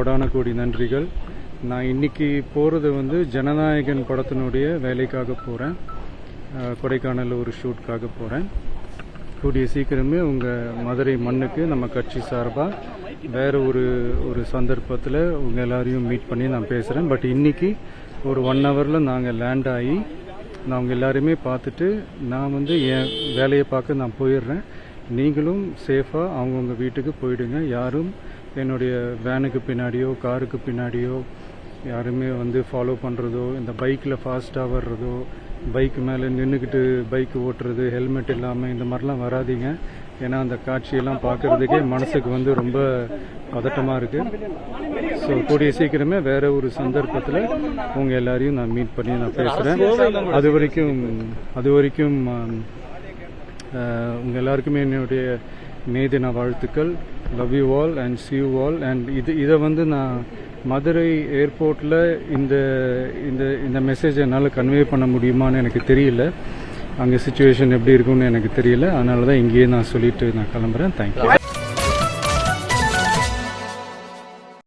கோடான கோடி நன்றிகள். நான் இன்னைக்கு போகிறது வந்து ஜனநாயகன் படத்தினுடைய வேலைக்காக போகிறேன். கொடைக்கானல் ஒரு ஷூட்காக போகிறேன். கூடிய சீக்கிரமே உங்கள் மதுரை மண்ணுக்கு நம்ம கட்சி சார்பாக வேறு ஒரு சந்தர்ப்பத்தில் உங்கள் எல்லாரையும் மீட் பண்ணி நான் பேசுகிறேன். பட் இன்னைக்கு ஒரு 1 ஹவரில் நாங்கள் லேண்ட் ஆகி நான் உங்கள் எல்லாரையுமே பார்த்துட்டு நான் வந்து என் வேலையை பார்க்க நான் போயிடுறேன். நீங்களும் சேஃபாக அவங்கவுங்க வீட்டுக்கு போயிடுங்க. யாரும் என்னுடைய வேனுக்கு பின்னாடியோ காருக்கு பின்னாடியோ யாருமே வந்து ஃபாலோ பண்ணுறதோ, இந்த பைக்கில் ஃபாஸ்ட்டாக வர்றதோ, பைக் மேலே நின்றுக்கிட்டு பைக் ஓட்டுறது, ஹெல்மெட் இல்லாமல் இந்த மாதிரிலாம் வராதிங்க. ஏன்னா அந்த காட்சியெல்லாம் பார்க்குறதுக்கே மனசுக்கு வந்து ரொம்ப பதட்டமாக இருக்குது. ஸோ கூடிய சீக்கிரமே வேறு ஒரு சந்தர்ப்பத்தில் உங்கள் எல்லாரையும் நான் மீட் பண்ணி நான் பேசுகிறேன். அது வரைக்கும் உங்கள் எல்லாருக்குமே என்னுடைய மே தின வாழ்த்துக்கள். Love you all and see you all. And இதை வந்து நான் மதுரை ஏர்போர்ட்டில் இந்த மெசேஜ் என்னால் கன்வே பண்ண முடியுமான்னு எனக்கு தெரியல. அங்கே சுச்சுவேஷன் எப்படி இருக்குன்னு எனக்கு தெரியல. அதனால தான் இங்கேயே நான் சொல்லிட்டு நான் கிளம்புறேன். தேங்க்யூ.